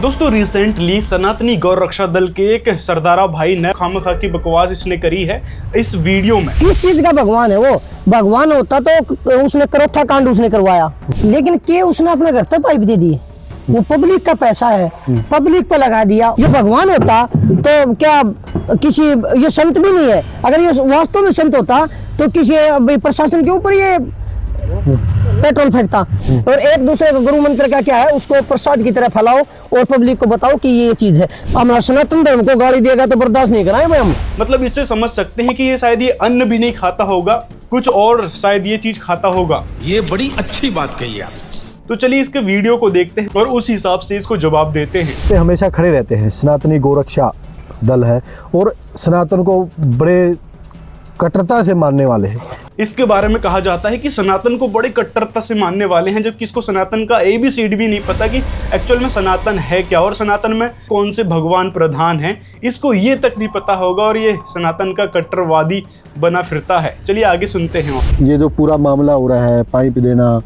दोस्तों रिसेंटली सनातनी गौ रक्षा दल के एक सरदारा भाई ने खामखा की बकवास इसने करी है इस वीडियो में। किस चीज का भगवान है वो? भगवान होता तो उसने करोथा कांड उसने करवाया, लेकिन के उसने अपने घर तक पाइप दे दी। वो पब्लिक का पैसा है, पब्लिक पे लगा दिया। ये भगवान होता तो क्या किसी, ये संत भी नहीं है। अगर ये वास्तव में संत होता तो किसी प्रशासन के ऊपर ये पेट्रोल फेंकता। और एक दूसरे का गुरु मंत्र का क्या है, उसको प्रसाद की तरह फैलाओ और पब्लिक को बताओ कि ये चीज है। हमारा सनातन धर्म को गाली देगा तो बर्दाश्त नहीं कराएंगे हम। मतलब इससे समझ सकते हैं कि ये शायद ये अन्न भी नहीं खाता होगा, कुछ और शायद ये चीज खाता होगा। ये बड़ी अच्छी बात कही आप। तो चलिए इसके वीडियो को देखते हैं और उस हिसाब से इसको जवाब देते हैं। हमेशा खड़े रहते हैं, सनातनी गौरक्षा दल है और सनातन को बड़े कट्टरता से मानने वाले हैं। इसके बारे में कहा जाता है कि सनातन को बड़े कट्टरता से मानने वाले हैं, जबकि इसको सनातन का ABCD भी नहीं पता कि एक्चुअल में सनातन है क्या और सनातन में कौन से भगवान प्रधान हैं, इसको ये तक नहीं पता होगा और ये सनातन का कट्टरवादी बना फिरता है। चलिए आगे सुनते हैं। ये जो पूरा मामला हो रहा है, पाइप देना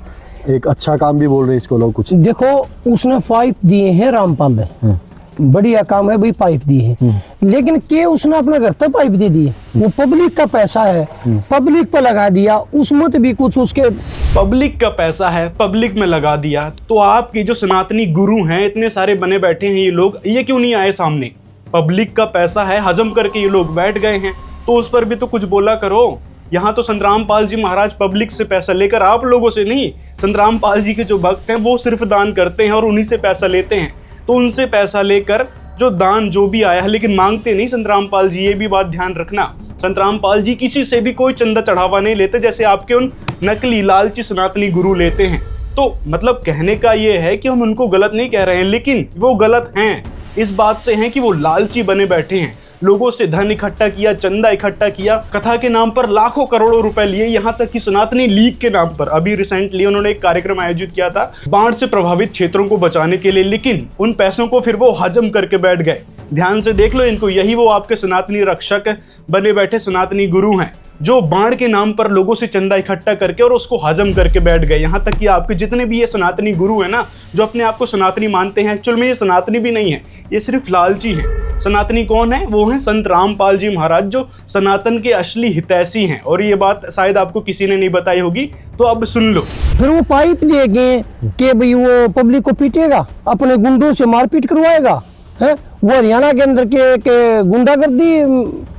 एक अच्छा काम भी बोल रहे हैं इसको लोग। कुछ देखो, उसने पाइप दिए हैं रामपाल ने, बढ़िया काम है भाई, पाइप दी है। लेकिन के उसने अपने घर तक पाइप दे दी। वो पब्लिक का पैसा है, पब्लिक पे लगा दिया, उसमें तो भी कुछ उसके पब्लिक का पैसा है, पब्लिक में लगा दिया। तो आपके जो सनातनी गुरु हैं, इतने सारे बने बैठे हैं ये लोग, ये क्यों नहीं आए सामने? पब्लिक का पैसा है, हजम करके ये लोग बैठ गए हैं, तो उस पर भी तो कुछ बोला करो। यहाँ तो संतराम पाल जी महाराज पब्लिक से पैसा लेकर, आप लोगों से नहीं, संतराम पाल जी के जो भक्त हैं वो सिर्फ दान करते हैं और उन्हीं से पैसा लेते हैं। तो उनसे पैसा लेकर जो दान जो भी आया है, लेकिन मांगते नहीं संतराम पाल जी, ये भी बात ध्यान रखना। संतराम पाल जी किसी से भी कोई चंदा चढ़ावा नहीं लेते, जैसे आपके उन नकली लालची सनातनी गुरु लेते हैं। तो मतलब कहने का ये है कि हम उनको गलत नहीं कह रहे हैं, लेकिन वो गलत हैं इस बात से हैं कि वो लालची बने बैठे हैं। लोगों से धन इकट्ठा किया, चंदा इकट्ठा किया, कथा के नाम पर लाखों करोड़ों रुपए लिए, यहाँ तक कि सनातनी लीग के नाम पर अभी रिसेंटली उन्होंने एक कार्यक्रम आयोजित किया था बाढ़ से प्रभावित क्षेत्रों को बचाने के लिए, लेकिन उन पैसों को फिर वो हजम करके बैठ गए। ध्यान से देख लो इनको, यही वो आपके सनातनी रक्षक बने बैठे सनातनी गुरु हैं जो बाढ़ के नाम पर लोगों से चंदा इकट्ठा करके और उसको हजम करके बैठ गए। यहाँ तक कि आपके जितने भी ये सनातनी गुरु हैं ना, जो अपने आप को सनातनी मानते हैं, एक्चुअल में ये सनातनी भी नहीं है, ये सिर्फ लालची है। सनातनी कौन है? वो हैं संत रामपाल जी महाराज, जो सनातन के असली हितैषी हैं। और ये बात शायद आपको किसी ने नहीं बताई होगी, तो अब सुन लो। फिर वो पाइप देंगे कि भाई वो पब्लिक को पीटेगा, अपने गुंडों से मारपीट करवाएगा, है वो हरियाणा के अंदर के गुंडागर्दी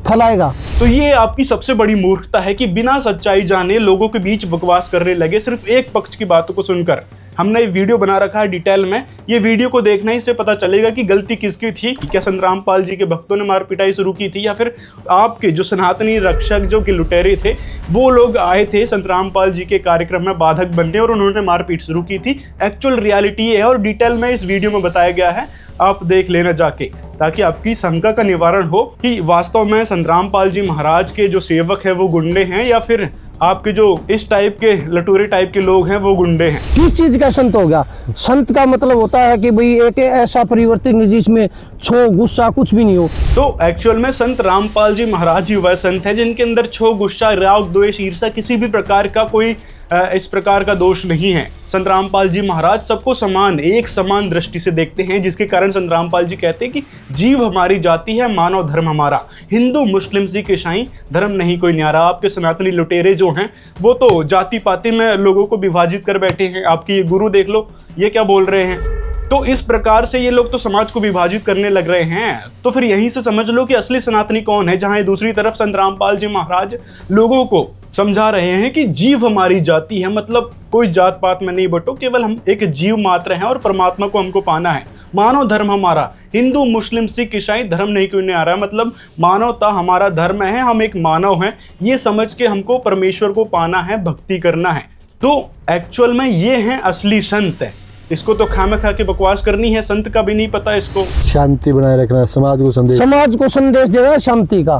फैलाएगा। तो ये आपकी सबसे बड़ी मूर्खता है कि बिना सच्चाई जाने लोगों के बीच बकवास करने लगे, सिर्फ एक पक्ष की बातों को सुनकर। हमने ये वीडियो बना रखा है डिटेल में, ये वीडियो को देखना ही से पता चलेगा कि गलती किसकी थी। क्या संतराम पाल जी के भक्तों ने मार पिटाई शुरू की थी, या फिर आपके जो सनातनी रक्षक जो कि लुटेरे थे वो लोग आए थे संतराम पाल जी के कार्यक्रम में बाधक बनने और उन्होंने मारपीट शुरू की थी। एक्चुअल रियलिटी ये है और डिटेल में इस वीडियो में बताया गया है, आप देख लेना जाके, ताकि आपकी शंका का निवारण हो कि वास्तव में संतराम पाल जी महाराज के जो सेवक है वो गुंडे हैं या फिर आपके जो इस टाइप के लटूरे टाइप के लोग हैं वो गुंडे हैं। किस चीज का संत हो गया? संत का मतलब होता है कि भाई एक ऐसा परिवर्तन जिसमें छो गुस्सा कुछ भी नहीं हो। तो एक्चुअल में संत रामपाल जी महाराज ही वह संत है जिनके अंदर छो गुस्सा, राग, द्वेष, ईर्ष्या, किसी भी प्रकार का कोई इस प्रकार का दोष नहीं है। संत रामपाल जी महाराज सबको समान, एक समान दृष्टि से देखते हैं, जिसके कारण संत रामपाल जी कहते हैं कि जीव हमारी जाति है, मानव धर्म हमारा, हिंदू मुस्लिम सिख ईसाई धर्म नहीं कोई न्यारा। आपके सनातनी लुटेरे जो हैं वो तो जाति पाति में लोगों को विभाजित कर बैठे हैं। आपके ये गुरु देख लो, ये क्या बोल रहे हैं। तो इस प्रकार से ये लोग तो समाज को विभाजित करने लग रहे हैं। तो फिर यहीं से समझ लो कि असली सनातनी कौन है, जहां दूसरी तरफ संत रामपाल जी महाराज लोगों को समझा रहे हैं कि जीव हमारी जाति है, मतलब कोई जात पात में नहीं बटो, केवल हम एक जीव मात्र हैं और परमात्मा को हमको पाना है। मानव धर्म हमारा, हिंदू मुस्लिम सिख ईसाई धर्म नहीं क्यों नहीं आ रहा है, मतलब मानवता हमारा धर्म है, हम एक मानव हैं, ये समझ के हमको परमेश्वर को पाना है, भक्ति करना है। तो एक्चुअल में ये हैं असली संत है। इसको तो खामखा के बकवास करनी है, संत का भी नहीं पता इसको। शांति बनाए रखना, समाज को संदेश देना शांति का।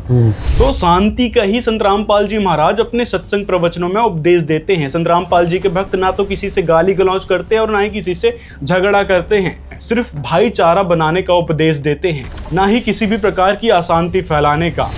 तो शांति का ही संत रामपाल जी महाराज अपने सत्संग प्रवचनों में उपदेश देते हैं। संत रामपाल जी के भक्त ना तो किसी से गाली गलौज करते हैं और ना ही किसी से झगड़ा करते हैं, सिर्फ भाईचारा बनाने का उपदेश देते हैं, ना ही किसी भी प्रकार की अशांति फैलाने का।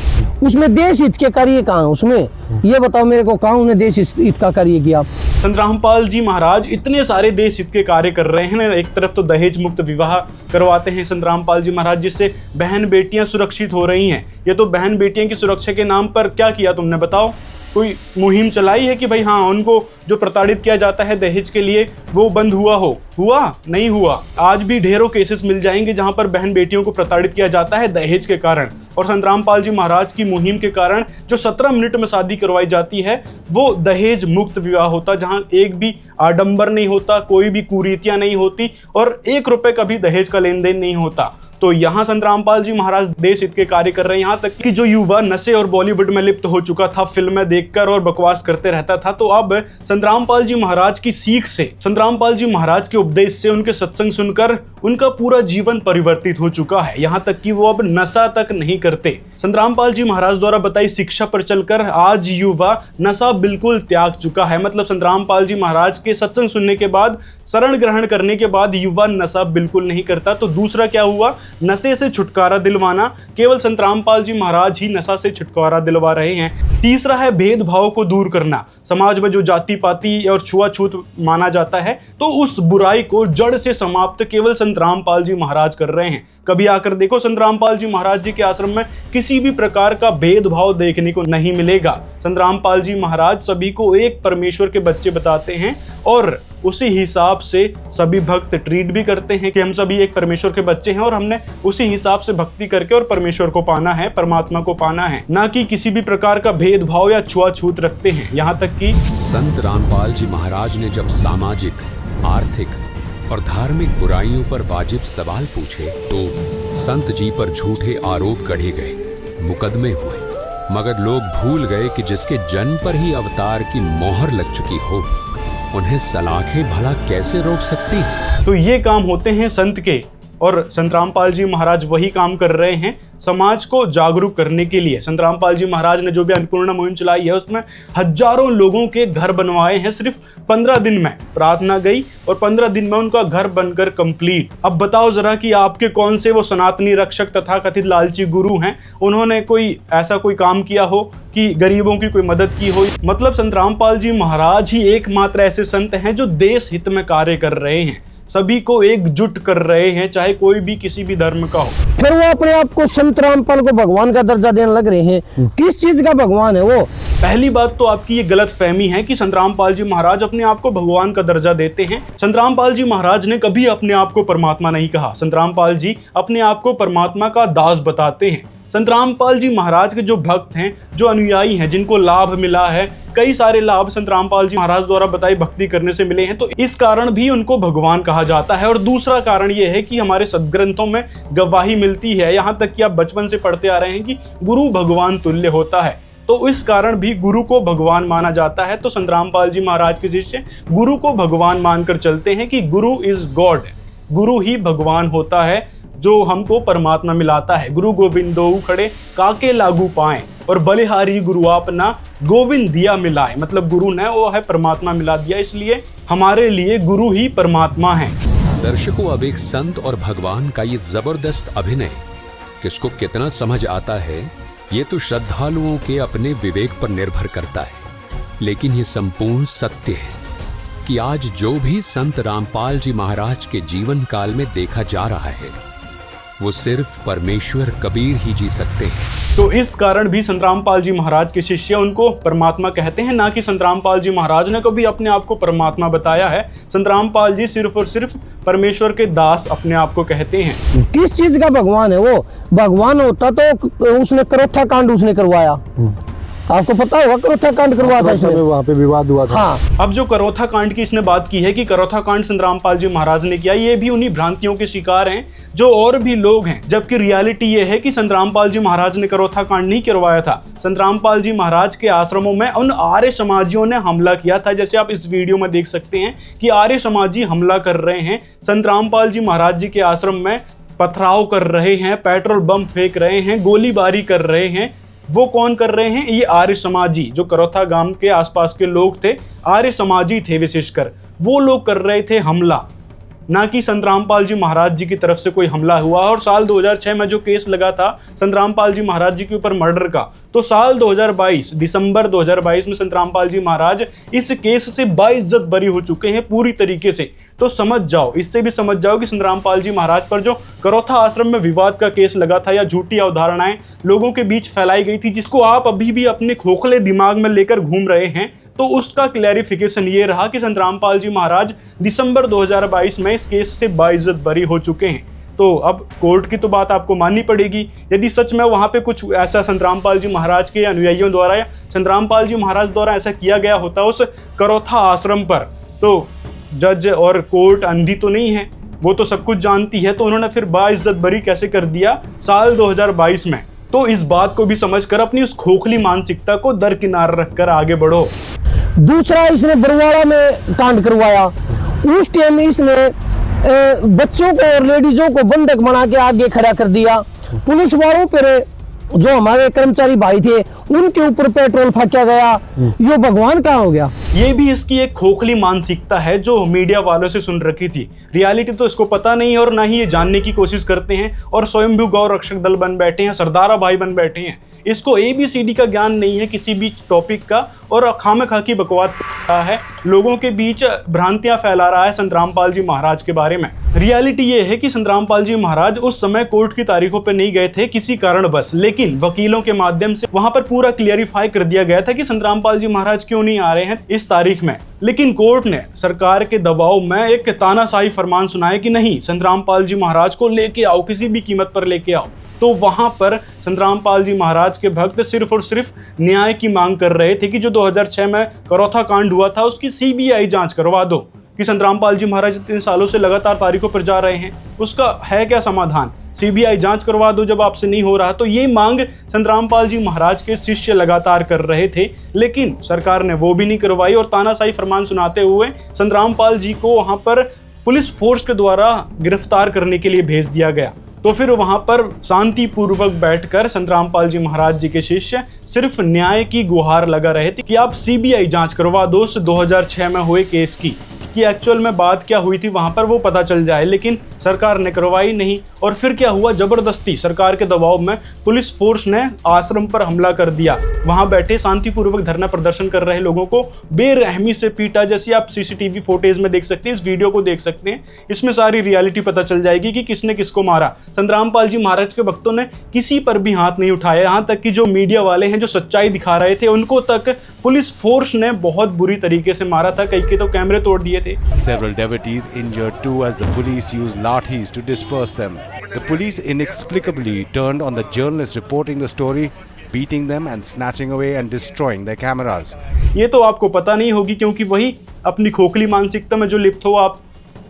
उसमें देश हित के कार्य कहाँ है उसमें, ये बताओ मेरे को, कहाँ उन्हें देश हित का कार्य किया। संत रामपाल जी महाराज इतने सारे देश हित के कार्य कर रहे हैं। एक तरफ तो दहेज मुक्त विवाह करवाते हैं संत रामपाल जी महाराज, जिससे बहन बेटियां सुरक्षित हो रही हैं। ये तो बहन बेटियां की सुरक्षा के नाम पर क्या किया तुमने, बताओ? कोई मुहिम चलाई है कि भाई हाँ, उनको जो प्रताड़ित किया जाता है दहेज के लिए वो बंद हुआ? नहीं हुआ। आज भी ढेरों केसेस मिल जाएंगे जहां पर बहन बेटियों को प्रताड़ित किया जाता है दहेज के कारण। और संत रामपाल जी महाराज की मुहिम के कारण जो 17 मिनट में शादी करवाई जाती है वो दहेज मुक्त विवाह होता, जहां एक भी आडंबर नहीं होता, कोई भी कुरीतियां नहीं होती और 1 रुपए का भी दहेज का लेन देन नहीं होता। तो यहाँ संत रामपाल जी महाराज देश हित के कार्य कर रहे हैं। यहाँ तक कि जो युवा नशे और बॉलीवुड में लिप्त हो चुका था, फिल्में देखकर और बकवास करते रहता था, तो अब संत रामपाल जी महाराज की सीख से, संत रामपाल जी महाराज के उपदेश से, उनके सत्संग सुनकर उनका पूरा जीवन परिवर्तित हो चुका है। यहाँ तक कि वो अब नशा तक नहीं करते। संत रामपाल जी महाराज द्वारा बताई शिक्षा पर चलकर आज युवा नशा बिल्कुल त्याग चुका है। मतलब संत रामपाल जी महाराज के सत्संग सुनने के बाद, शरण ग्रहण करने के बाद युवा नशा बिल्कुल नहीं करता। तो दूसरा क्या हुआ, नशे से छुटकारा दिलवाना। केवल संत रामपाल जी महाराज ही नशा से छुटकारा दिलवा रहे हैं। तीसरा है भेदभाव को दूर करना। समाज में जो जाति पाति और छुआछूत माना जाता है, तो उस बुराई को जड़ से समाप्त केवल संत रामपाल जी महाराज कर रहे हैं। कभी आकर देखो, संत रामपाल जी महाराज जी के आश्रम में किसी भी प्रकार का भेदभाव देखने को नहीं मिलेगा। संत रामपाल जी महाराज सभी को एक परमेश्वर के बच्चे बताते हैं और उसी हिसाब से सभी भक्त ट्रीट भी करते हैं कि हम सभी एक परमेश्वर के बच्चे हैं और हमने उसी हिसाब से भक्ति करके और परमेश्वर को पाना है, परमात्मा को पाना है, ना कि किसी भी प्रकार का भेदभाव या छुआछूत रखते हैं। यहाँ तक कि संत रामपाल जी महाराज ने जब सामाजिक, आर्थिक और धार्मिक बुराइयों पर वाजिब सवाल पूछे तो संत जी पर झूठे आरोप गढ़े गए, मुकदमे हुए, मगर लोग भूल गए कि जिसके जन्म पर ही अवतार की मोहर लग चुकी हो, उन्हें सलाखें भला कैसे रोक सकती है। तो ये काम होते हैं संत के, और संत रामपाल जी महाराज वही काम कर रहे हैं समाज को जागरूक करने के लिए। संत रामपाल जी महाराज ने जो भी अन्नपूर्णा मुहिम चलाई है, उसमें हजारों लोगों के घर बनवाए हैं सिर्फ 15 दिन में। प्रार्थना गई और 15 दिन में उनका घर बनकर कंप्लीट। अब बताओ जरा कि आपके कौन से वो सनातनी रक्षक तथा कथित लालची गुरु हैं, उन्होंने कोई ऐसा कोई काम किया हो कि गरीबों की कोई मदद की हो। मतलब संत रामपाल जी महाराज ही एकमात्र ऐसे संत हैं जो देश हित में कार्य कर रहे हैं, सभी को एकजुट कर रहे हैं, चाहे कोई भी किसी भी धर्म का हो। फिर वो अपने आप को संत रामपाल को भगवान का दर्जा देने लग रहे हैं। किस चीज का भगवान है वो? पहली बात तो आपकी ये गलत फहमी है कि संत रामपाल जी महाराज अपने आप को भगवान का दर्जा देते हैं। संत रामपाल जी महाराज ने कभी अपने आप को परमात्मा नहीं कहा। संत रामपाल जी अपने आप को परमात्मा का दास बताते हैं। संत रामपाल जी महाराज के जो भक्त हैं, जो अनुयायी हैं, जिनको लाभ मिला है, कई सारे लाभ संत रामपाल जी महाराज द्वारा बताई भक्ति करने से मिले हैं, तो इस कारण भी उनको भगवान कहा जाता है। और दूसरा कारण ये है कि हमारे सदग्रंथों में गवाही मिलती है, यहाँ तक कि आप बचपन से पढ़ते आ रहे हैं कि गुरु भगवान तुल्य होता है, तो इस कारण भी गुरु को भगवान माना जाता है। तो संत रामपाल जी महाराज के शिष्य गुरु को भगवान मानकर चलते हैं कि गुरु इज गॉड, गुरु ही भगवान होता है जो हमको परमात्मा मिलाता है। गुरु गोविंदो खड़े काके लागू पाए और बलिहारी गुरु आपना गोविंद दिया मिलाए। मतलब गुरु ने वो है परमात्मा मिला दिया, इसलिए हमारे लिए गुरु ही परमात्मा है। दर्शकों, अब एक संत और भगवान का ये जबरदस्त अभिनय किसको कितना समझ आता है, ये तो श्रद्धालुओं के अपने विवेक पर निर्भर करता है। लेकिन ये संपूर्ण सत्य है कि आज जो भी संत रामपाल जी महाराज के जीवन काल में देखा जा रहा है, वो सिर्फ परमेश्वर कबीर ही जी सकते हैं। तो इस कारण भी संत रामपाल जी महाराज के शिष्य उनको परमात्मा कहते हैं, ना कि संत रामपाल जी महाराज ने कभी अपने आप को परमात्मा बताया है। संत रामपाल जी सिर्फ और सिर्फ परमेश्वर के दास अपने आप को कहते हैं। किस चीज का भगवान है वो? भगवान होता तो उसने करोथा कांड उसने करवाया, आपको पता होगा करोथा कांड करवाया था इसने, वहाँ पे विवाद हुआ था। हाँ। अब जो करोथा कांड की इसने बात की है कि करोथा कांड संत रामपाल जी महाराज ने किया, ये भी उन्हीं भ्रांतियों के शिकार हैं जो और भी लोग हैं, जबकि रियलिटी ये है कि संत रामपाल जी महाराज ने करोथा कांड नहीं करवाया था। संत रामपाल जी महाराज के आश्रमों में उन आर्य समाजियों ने हमला किया था। जैसे आप इस वीडियो में देख सकते हैं कि आर्य समाजी हमला कर रहे हैं, संत रामपाल जी महाराज जी के आश्रम में पथराव कर रहे हैं, पेट्रोल बम फेंक रहे हैं, गोलीबारी कर रहे हैं। वो कौन कर रहे हैं? ये आर्य समाजी, जो करोथा गांव के आसपास के लोग थे, आर्य समाजी थे विशेषकर, वो लोग कर रहे थे हमला। ना कि संतरामपाल जी महाराज जी की तरफ से कोई हमला हुआ। और साल 2006 में जो केस लगा था संतरामपाल जी महाराज जी के ऊपर मर्डर का, तो साल 2022 दिसंबर 2022 में संतरामपाल जी महाराज इस केस से बाइज्जत बरी हो चुके हैं पूरी तरीके से। तो समझ जाओ, इससे भी समझ जाओ कि संतरामपाल जी महाराज पर जो करोथा आश्रम में विवाद का केस लगा था या झूठी अवधारणाएं लोगों के बीच फैलाई गई थी, जिसको आप अभी भी अपने खोखले दिमाग में लेकर घूम रहे हैं, तो उसका क्लैरिफिकेशन ये रहा कि संतरामपाल जी महाराज दिसंबर 2022 में इस केस से बाइज्जत बरी हो चुके हैं। तो अब कोर्ट की तो बात आपको माननी पड़ेगी। यदि सच में वहाँ पे कुछ ऐसा संतरामपाल जी महाराज के अनुयायियों द्वारा या संतरामपाल जी महाराज द्वारा ऐसा किया गया होता उस करोथा आश्रम पर, तो जज और कोर्ट अंधी तो नहीं है, वो तो सब कुछ जानती है। तो उन्होंने फिर बाइज्जत बरी कैसे कर दिया साल 2022 में। तो इस बात को भी समझकर अपनी उस खोखली मानसिकता को दरकिनार रखकर आगे बढ़ो। दूसरा, इसने बरवाड़ा में कांड करवाया। उस टाइम इसने बच्चों को और लेडीजों को बंधक बना के आगे खड़ा कर दिया। पुलिस वालों पर जो हमारे कर्मचारी भाई थे उनके ऊपर पेट्रोल फेंका गया। ये भगवान कहाँ हो गया? ये भी इसकी एक खोखली मानसिकता है जो मीडिया वालों से सुन रखी थी। रियलिटी तो इसको पता नहीं है और ना ही ये जानने की कोशिश करते हैं, और स्वयंभू गौ रक्षक दल बन बैठे हैं, सरदारा भाई बन बैठे हैं। इसको ABCD का ज्ञान नहीं है किसी भी टॉपिक का, और खामखा की बकवास कर रहा है, लोगों के बीच भ्रांतियां फैला रहा है संतरामपाल जी महाराज के बारे में। रियलिटी ये है कि संतरामपाल जी महाराज उस समय कोर्ट की तारीखों पर नहीं गए थे किसी कारणवश, लेकिन वकीलों के माध्यम से वहां पर पूरा क्लियरिफाई कर दिया गया था कि संतरामपाल जी महाराज क्यों नहीं आ रहे हैं इस तारीख में। लेकिन कोर्ट ने सरकार के दबाव में एक तानाशाही फरमान सुनाया कि नहीं, संतरामपाल जी महाराज को लेके आओ, किसी भी कीमत पर लेके आओ। तो वहां पर संतरामपाल जी महाराज के भक्त सिर्फ और सिर्फ न्याय की मांग कर रहे थे कि जो 2006 में करोथा कांड हुआ था उसकी CBI जांच करवा दो, कि संतरामपाल जी महाराज इतने सालों से लगातार तारीखों पर जा रहे हैं, उसका है क्या समाधान? CBI जांच करवा दो जब आपसे नहीं हो रहा। तो ये मांग संतरामपाल जी महाराज के शिष्य लगातार कर रहे थे, लेकिन सरकार ने वो भी नहीं करवाई और तानाशाही फरमान सुनाते हुए संतरामपाल जी को वहां पर पुलिस फोर्स के द्वारा गिरफ्तार करने के लिए भेज दिया गया। तो फिर वहां पर शांतिपूर्वक बैठकर संतरामपाल जी महाराज जी के शिष्य सिर्फ न्याय की गुहार लगा रहे थे कि आप CBI जांच करवा दो उस 2006 में हुए केस की, कि एक्चुअल में बात क्या हुई थी वहां पर वो पता चल जाए। लेकिन सरकार ने करवाई नहीं, और फिर क्या हुआ, जबरदस्ती सरकार के दबाव में पुलिस फोर्स ने आश्रम पर हमला कर दिया। वहां बैठे शांतिपूर्वक धरना प्रदर्शन कर रहे लोगों को बेरहमी से पीटा, जैसे आप CCTV फुटेज में देख सकते हैं, इस वीडियो को देख सकते हैं। इसमें सारी रियलिटी पता चल जाएगी कि किसने किसको मारा। संतरामपाल जी महाराज के भक्तों ने किसी पर भी हाथ नहीं उठाया, यहाँ तक कि जो मीडिया वाले हैं जो सच्चाई दिखा रहे थे उनको तक पुलिस फोर्स ने बहुत बुरी तरीके से मारा था, कई के तो कैमरे तोड़ दिए थे। Several devotees injured too as the police used lathis to disperse them. The police inexplicably turned on the journalists reporting the story, beating them and snatching away and destroying their cameras. ये तो आपको पता नहीं होगी, क्योंकि वही अपनी खोखली मानसिकता में जो लिप्त हो आप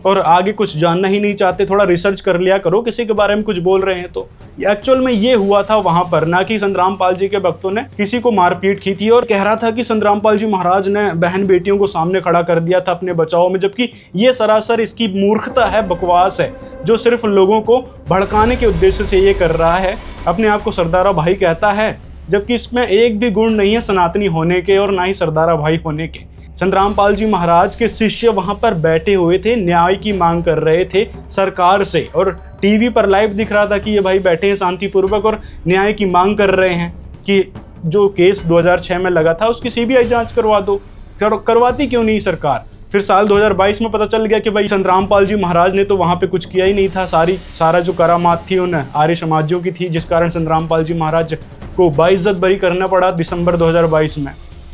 और आगे कुछ जानना ही नहीं चाहते। थोड़ा रिसर्च कर लिया करो, किसी के बारे में कुछ बोल रहे हैं तो। एक्चुअल में ये हुआ था वहां पर, ना कि संतरामपाल जी के भक्तों ने किसी को मारपीट की थी और कह रहा था कि संतरामपाल जी महाराज ने बहन बेटियों को सामने खड़ा कर दिया था अपने बचाव में, जबकि ये सरासर इसकी मूर्खता है, बकवास है, जो सिर्फ लोगों को भड़काने के उद्देश्य से ये कर रहा है। अपने आप को सरदारा भाई कहता है, जबकि इसमें एक भी गुण नहीं है सनातनी होने के और ना ही सरदारा भाई होने के। संतरामपाल जी महाराज के शिष्य वहां पर बैठे हुए थे, न्याय की मांग कर रहे थे सरकार से, और टीवी पर लाइव दिख रहा था कि ये भाई बैठे हैं शांतिपूर्वक और न्याय की मांग कर रहे हैं कि जो केस 2006 में लगा था उसकी CBI जांच करवा दो। करवाती क्यों नहीं सरकार? फिर साल 2022 में पता चल गया कि भाई संतरामपाल जी महाराज ने तो वहाँ पे कुछ किया ही नहीं था, सारा जो करामात थी उन आर्य समाजियों की थी, जिस कारण संतरामपाल जी महाराज को बाइज्जत बरी करना पड़ा दिसंबर 2022 में।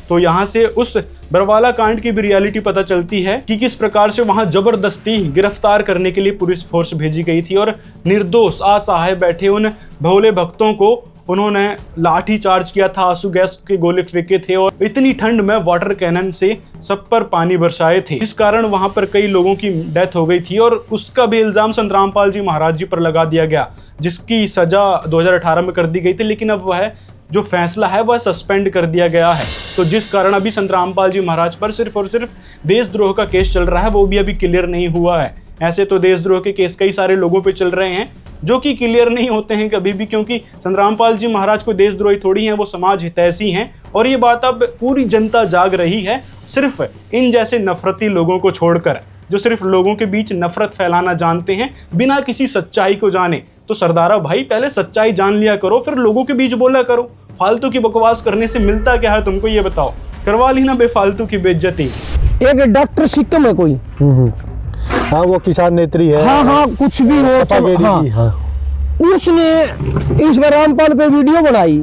तो यहाँ से उस बरवाला कांड की भी रियलिटी पता चलती है कि किस प्रकार से वहां जबरदस्ती गिरफ्तार करने के लिए पुलिस फोर्स भेजी गई थी और निर्दोष असहाय बैठे उन भोले भक्तों को उन्होंने लाठी चार्ज किया था, आंसू गैस के गोले फेंके थे और इतनी ठंड में वाटर कैनन से सब पर पानी बरसाए थे, इस कारण वहां पर कई लोगों की डेथ हो गई थी और उसका भी इल्जाम संतरामपाल जी महाराज जी पर लगा दिया गया, जिसकी सजा 2018 में कर दी गई थी, लेकिन अब वह जो फैसला है वह सस्पेंड कर दिया गया है। तो जिस कारण अभी संतरामपाल जी महाराज पर सिर्फ और सिर्फ देशद्रोह का केस चल रहा है, वो भी अभी क्लियर नहीं हुआ है। ऐसे तो देशद्रोह के केस कई सारे लोगों पे चल रहे हैं जो कि क्लियर नहीं होते हैं कभी भी, क्योंकि संतरामपाल जी महाराज को देशद्रोही थोड़ी हैं, वो समाज हितैषी हैं। और ये बात अब पूरी जनता जाग रही है, सिर्फ इन जैसे नफरती लोगों को छोड़कर जो सिर्फ लोगों के बीच नफरत फैलाना जानते हैं बिना किसी सच्चाई को जाने। तो सरदारा भाई, पहले सच्चाई जान लिया करो, फिर लोगों के बीच बोला करो। फालतू की बकवास करने से मिलता क्या है तुमको, ये बताओ। करवा ली ना बेफालतू की बेइज्जती। एक डॉक्टर सिक्किम है कोई, हाँ वो किसान नेत्री है, हाँ हाँ कुछ भी हो, सपा गेड़ी हाँ, की, हाँ। उसने इस बार रामपाल पे वीडियो बनाई,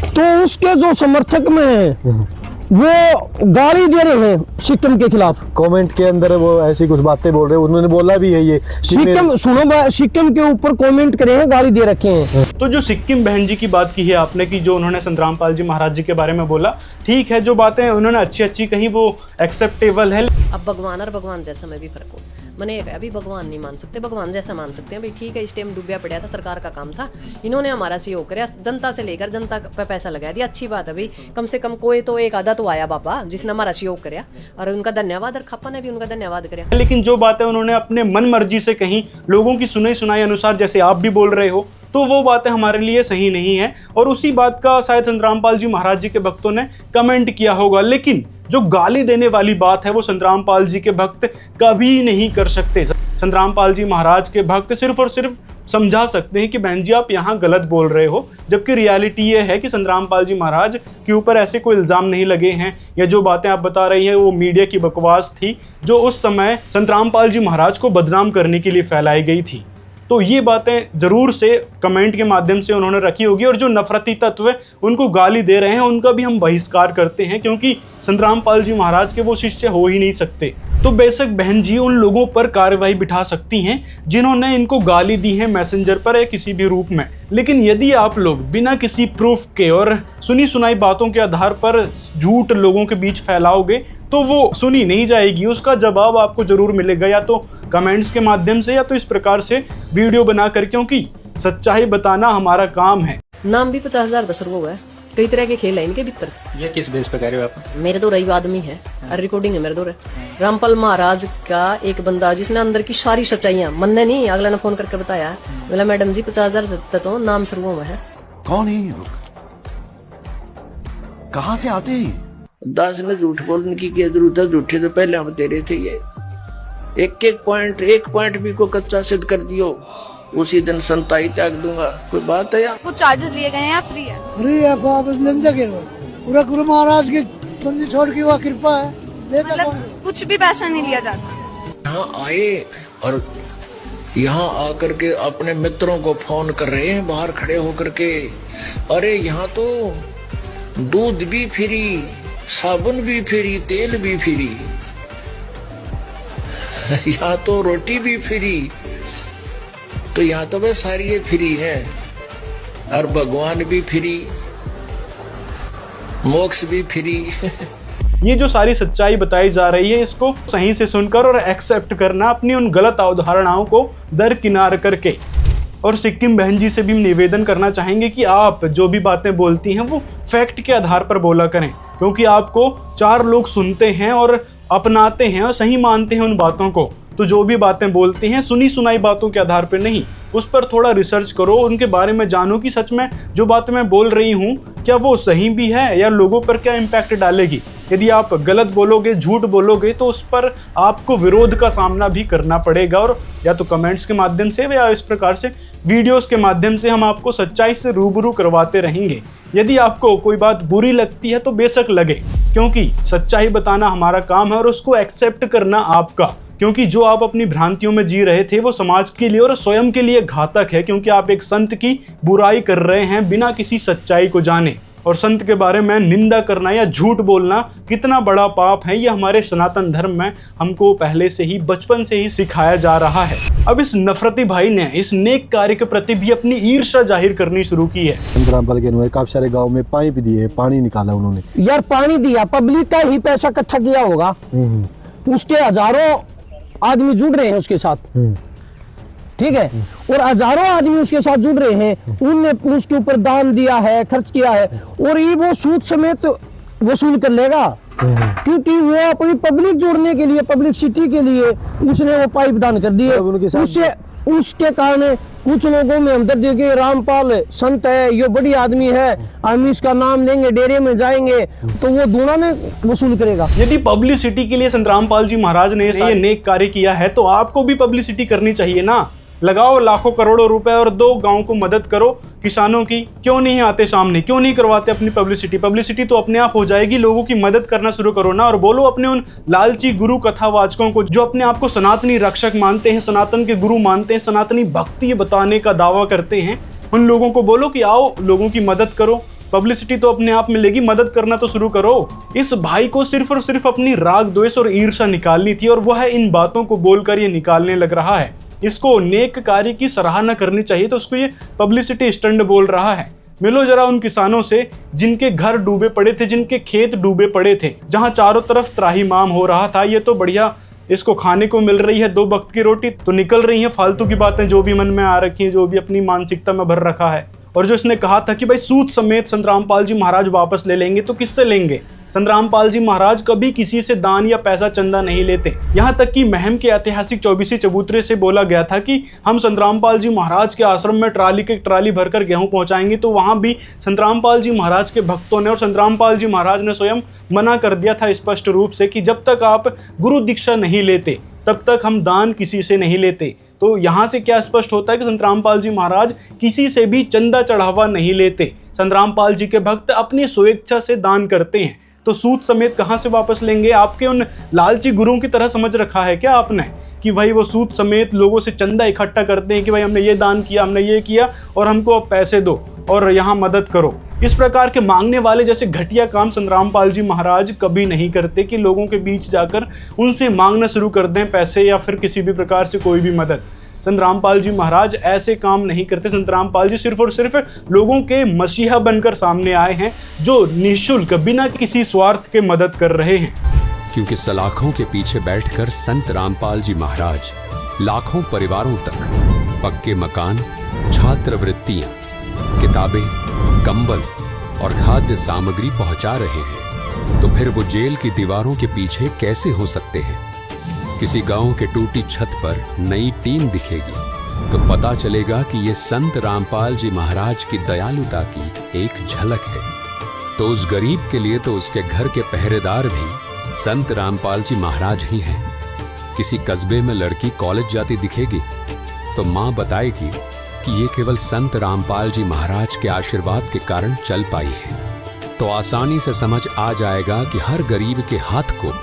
तो उसके जो समर्थक में है वो गाली दे रहे हैं सिक्किम के खिलाफ। कमेंट के अंदर वो ऐसी कुछ बातें बोल रहे हैं, उन्होंने बोला भी है ये सिक्किम, सुनो, सिक्किम के ऊपर कमेंट करे हैं, गाली दे रखे हैं। तो जो सिक्किम बहन जी की बात की है आपने, कि जो उन्होंने संत रामपाल जी महाराज जी के बारे में बोला, ठीक है, जो बातें उन्होंने अच्छी अच्छी कही वो एक्सेप्टेबल है। अब भगवान और भगवान जैसा मैं भी फर्क हूँ। मैंने एक अभी भगवान नहीं मान सकते, भगवान जैसा मान सकते हैं भाई। ठीक है, इस टाइम डूबिया पड़ा था, सरकार का काम था, इन्होंने हमारा सहयोग कराया, जनता से लेकर जनता पे पैसा लगा दिया, अच्छी बात है भाई। कम से कम कोई तो एक आधा तो आया बाबा जिसने हमारा सहयोग कराया, और उनका धन्यवाद, और खप्पा ने भी उनका धन्यवाद कराया। लेकिन जो बातें उन्होंने अपने मन मर्जी से कही, लोगों की सुनाई सुनाई अनुसार, जैसे आप भी बोल रहे हो, तो वो बातें हमारे लिए सही नहीं है। और उसी बात का शायद संत रामपाल जी महाराज जी के भक्तों ने कमेंट किया होगा। लेकिन जो गाली देने वाली बात है वो संत रामपाल जी के भक्त कभी नहीं कर सकते। संत रामपाल जी महाराज के भक्त सिर्फ और सिर्फ समझा सकते हैं कि बहन जी आप यहाँ गलत बोल रहे हो, जबकि रियलिटी ये है कि संत रामपाल जी महाराज के ऊपर ऐसे कोई इल्ज़ाम नहीं लगे हैं, या जो बातें आप बता रही हैं वो मीडिया की बकवास थी जो उस समय संत रामपाल जी महाराज को बदनाम करने के लिए फैलाई गई थी। तो ये बातें ज़रूर से कमेंट के माध्यम से उन्होंने रखी होगी। और जो नफरती तत्व उनको गाली दे रहे हैं उनका भी हम बहिष्कार करते हैं, क्योंकि संत रामपाल जी महाराज के वो शिष्य हो ही नहीं सकते। तो बेशक बहन जी उन लोगों पर कार्रवाई बिठा सकती हैं जिन्होंने इनको गाली दी है मैसेंजर पर या किसी भी रूप में। लेकिन यदि आप लोग बिना किसी प्रूफ के और सुनी सुनाई बातों के आधार पर झूठ लोगों के बीच फैलाओगे तो वो सुनी नहीं जाएगी, उसका जवाब आपको जरूर मिलेगा, या तो कमेंट्स के माध्यम से या तो इस प्रकार से वीडियो बनाकर, क्योंकि सच्चाई बताना हमारा काम है। नाम भी 50,000 10 हुआ है, कई तरह के खेल है इनके भीतर। ये किस बेस पे कह रहे हो आप? मेरे दो रही आदमी है और रिकॉर्डिंग है मेरे दो। रामपाल महाराज का एक बंदा जिसने अंदर की सारी सच्चाइयां मनने नहीं, अगला ने फोन करके बताया, बोला मैडम जी 50,000 तो नाम शुरू में है। कौन है ये लोग, कहाँ से आते हैं? दास ने झूठ बोलने की क्या जरूरत है, झूठे तो पहले हम तेरे थे। ये एक पॉइंट भी को कच्चा सिद्ध कर दियो, उसी दिन संताई त्याग दूंगा। कोई बात है यार? कुछ चार्जेस लिए गए हैं या फ्री है? फ्री है, पूरा गुरु महाराज की बंदी छोड़ की हुआ कृपा है, मतलब कुछ भी पैसा नहीं लिया जाता। यहाँ आए और यहाँ आकर के अपने मित्रों को फोन कर रहे हैं बाहर खड़े होकर के, अरे यहाँ तो दूध भी फ्री, साबुन भी फ्री, तेल भी फ्री, यहाँ तो रोटी भी फ्री, तो यहाँ तो बस सारी ये फ्री है, और भगवान भी फ्री, मोक्ष भी फ्री। ये जो सारी सच्चाई बताई जा रही है इसको सही से सुनकर और एक्सेप्ट करना, अपनी उन गलत अवधारणाओं को दरकिनार करके। और सिक्किम बहन जी से भी निवेदन करना चाहेंगे कि आप जो भी बातें बोलती हैं वो फैक्ट के आधार पर बोला करें, क्योंकि आपको 4 लोग सुनते हैं और अपनाते हैं और सही मानते हैं उन बातों को। तो जो भी बातें बोलती हैं सुनी सुनाई बातों के आधार पर नहीं, उस पर थोड़ा रिसर्च करो, उनके बारे में जानो कि सच में जो बातें मैं बोल रही हूँ क्या वो सही भी है या लोगों पर क्या इम्पैक्ट डालेगी। यदि आप गलत बोलोगे, झूठ बोलोगे, तो उस पर आपको विरोध का सामना भी करना पड़ेगा। और या तो कमेंट्स के माध्यम से या इस प्रकार से वीडियोस के माध्यम से हम आपको सच्चाई से रूबरू करवाते रहेंगे। यदि आपको कोई बात बुरी लगती है तो बेशक लगे, क्योंकि सच्चाई बताना हमारा काम है और उसको एक्सेप्ट करना आपका। क्योंकि जो आप अपनी भ्रांतियों में जी रहे थे वो समाज के लिए और स्वयं के लिए घातक है, क्योंकि आप एक संत की बुराई कर रहे हैं बिना किसी सच्चाई को जाने। और संत के बारे में निंदा करना या झूठ बोलना कितना बड़ा पाप है, ये हमारे सनातन धर्म में हमको पहले से ही बचपन से ही सिखाया जा रहा है। अब इस नफरती भाई ने इस नेक कार्य के प्रति भी अपनी ईर्ष्या जाहिर करनी शुरू की है। संत रामपाल के काफी सारे गाँव में पाइप दिए, पानी निकाला उन्होंने। यार पानी दिया, पब्लिक का ही पैसा इकट्ठा किया होगा, उसके हजारों आदमी जुड़ रहे हैं उसके साथ, ठीक है, और हजारों आदमी उसके साथ जुड़ रहे हैं, उनने उसके ऊपर दान दिया है, खर्च किया है, और ये वो सूद समेत वसूल कर लेगा। क्योंकि वो अपनी पब्लिक जोड़ने के लिए, पब्लिसिटी के लिए उसने वो पाइप दान कर दिए। उससे उसके कारण कुछ लोगों में हमदर्दी है कि रामपाल संत है, ये बड़ी आदमी है, हम इसका नाम लेंगे, डेरे में जाएंगे तो वो दूना ने वसूल करेगा। यदि पब्लिसिटी के लिए संत रामपाल जी महाराज ने ये नेक कार्य किया है तो आपको भी पब्लिसिटी करनी चाहिए ना। लगाओ लाखों करोड़ों रुपए और दो गांव को मदद करो किसानों की। क्यों नहीं आते सामने, क्यों नहीं करवाते अपनी पब्लिसिटी? पब्लिसिटी तो अपने आप हो जाएगी। लोगों की मदद करना शुरू करो ना, और बोलो अपने उन लालची गुरु कथावाचकों को जो अपने आप को सनातनी रक्षक मानते हैं, सनातन के गुरु मानते हैं, सनातनी भक्ति बताने का दावा करते हैं, उन लोगों को बोलो कि आओ लोगों की मदद करो। पब्लिसिटी तो अपने आप मिलेगी, मदद करना तो शुरू करो। इस भाई को सिर्फ और सिर्फ अपनी राग द्वेष और ईर्ष्या निकालनी थी, और वह इन बातों को बोलकर ये निकालने लग रहा है। इसको नेक कार्य की सराहना करनी चाहिए तो उसको ये पब्लिसिटी स्टंट बोल रहा है। मिलो जरा उन किसानों से जिनके घर डूबे पड़े थे, जिनके खेत डूबे पड़े थे, जहां चारों तरफ त्राहिमाम हो रहा था। ये तो बढ़िया इसको खाने को मिल रही है 2 वक्त की रोटी, तो निकल रही है फालतू की बातें जो भी मन में आ रखी है, जो भी अपनी मानसिकता में भर रखा है। और जो इसने कहा था कि भाई सूद समेत संत रामपाल जी महाराज वापस ले लेंगे, तो किससे लेंगे? संत रामपाल जी महाराज कभी किसी से दान या पैसा चंदा नहीं लेते। यहाँ तक कि महम के ऐतिहासिक 24 चबूतरे से बोला गया था कि हम संत रामपाल जी महाराज के आश्रम में ट्राली भरकर गेहूं पहुंचाएंगे, तो वहां भी संत रामपाल जी महाराज के भक्तों ने और संत रामपाल जी महाराज ने स्वयं मना कर दिया था स्पष्ट रूप से कि जब तक आप गुरु दीक्षा नहीं लेते तब तक हम दान किसी से नहीं लेते। तो यहाँ से क्या स्पष्ट होता है कि संत रामपाल जी महाराज किसी से भी चंदा चढ़ावा नहीं लेते। संत रामपाल जी के भक्त अपनी स्वेच्छा से दान करते हैं, तो सूद समेत कहाँ से वापस लेंगे? आपके उन लालची गुरुओं की तरह समझ रखा है क्या आपने कि भाई वो सूद समेत लोगों से चंदा इकट्ठा करते हैं कि भाई हमने ये दान किया, हमने ये किया और हमको अब पैसे दो और यहाँ मदद करो। इस प्रकार के मांगने वाले जैसे घटिया काम संत रामपाल जी महाराज कभी नहीं करते कि लोगों के बीच जाकर उनसे मांगना शुरू कर दें पैसे या फिर किसी भी प्रकार से कोई भी मदद। संत रामपाल जी महाराज ऐसे काम नहीं करते। संत रामपाल जी सिर्फ और सिर्फ लोगों के मसीहा बनकर सामने आए हैं, जो निःशुल्क बिना किसी स्वार्थ के मदद कर रहे हैं। क्योंकि सलाखों के पीछे बैठकर संत रामपाल जी महाराज लाखों परिवारों तक पक्के मकान, छात्रवृत्तियां, किताबें, कंबल और खाद्य सामग्री पहुंचा रहे हैं, तो फिर वो जेल की दीवारों के पीछे कैसे हो सकते हैं? किसी गांव के टूटी छत पर नई टीन दिखेगी तो पता चलेगा कि ये संत रामपाल जी महाराज की दयालुता की एक झलक है। तो उस गरीब के लिए तो उसके घर के पहरेदार भी संत रामपाल जी महाराज ही हैं। किसी कस्बे में लड़की कॉलेज जाती दिखेगी तो माँ बताएगी कि ये केवल संत रामपाल जी महाराज के आशीर्वाद के कारण चल पाई है। तो आसानी से समझ आ जाएगा कि हर गरीब के हाथ को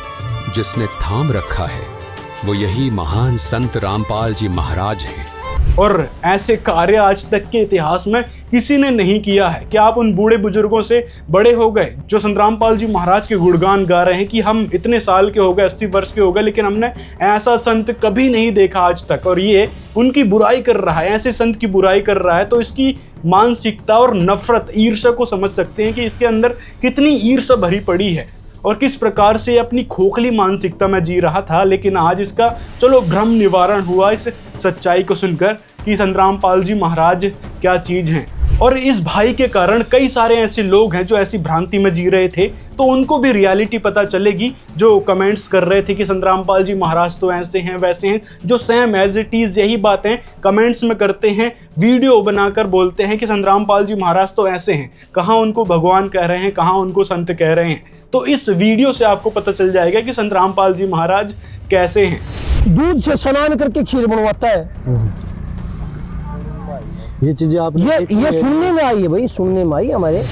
जिसने थाम रखा है वो यही महान संत रामपाल जी महाराज हैं। और ऐसे कार्य आज तक के इतिहास में किसी ने नहीं किया है। क्या आप उन बूढ़े बुजुर्गों से बड़े हो गए जो संत रामपाल जी महाराज के गुणगान गा रहे हैं कि हम इतने साल के हो गए, 80 वर्ष के हो गए, लेकिन हमने ऐसा संत कभी नहीं देखा आज तक, और ये उनकी बुराई कर रहा है, ऐसे संत की बुराई कर रहा है, तो इसकी मानसिकता और नफरत, ईर्ष्या को समझ सकते हैं कि इसके अंदर कितनी ईर्ष्या भरी पड़ी है और किस प्रकार से अपनी खोखली मानसिकता में जी रहा था। लेकिन आज इसका चलो भ्रम निवारण हुआ इस सच्चाई को सुनकर कि संत रामपाल जी महाराज क्या चीज हैं। और इस भाई के कारण कई सारे ऐसे लोग हैं जो ऐसी भ्रांति में जी रहे थे, तो उनको भी रियलिटी पता चलेगी। जो कमेंट्स कर रहे थे कि संत रामपाल जी महाराज तो ऐसे हैं वैसे हैं, जो सेम एज इट इज यही बातें कमेंट्स में करते हैं, वीडियो बनाकर बोलते हैं कि संत रामपाल जी महाराज तो ऐसे हैं, कहाँ उनको भगवान कह रहे हैं, कहाँ उनको संत कह रहे हैं। तो इस वीडियो से आपको पता चल जाएगा कि संत रामपाल जी महाराज कैसे हैं। दूध से स्नान करके खीर बनवाता है। ये चीजें आप ये सुनने में आई है भाई, सुनने में आई हमारे।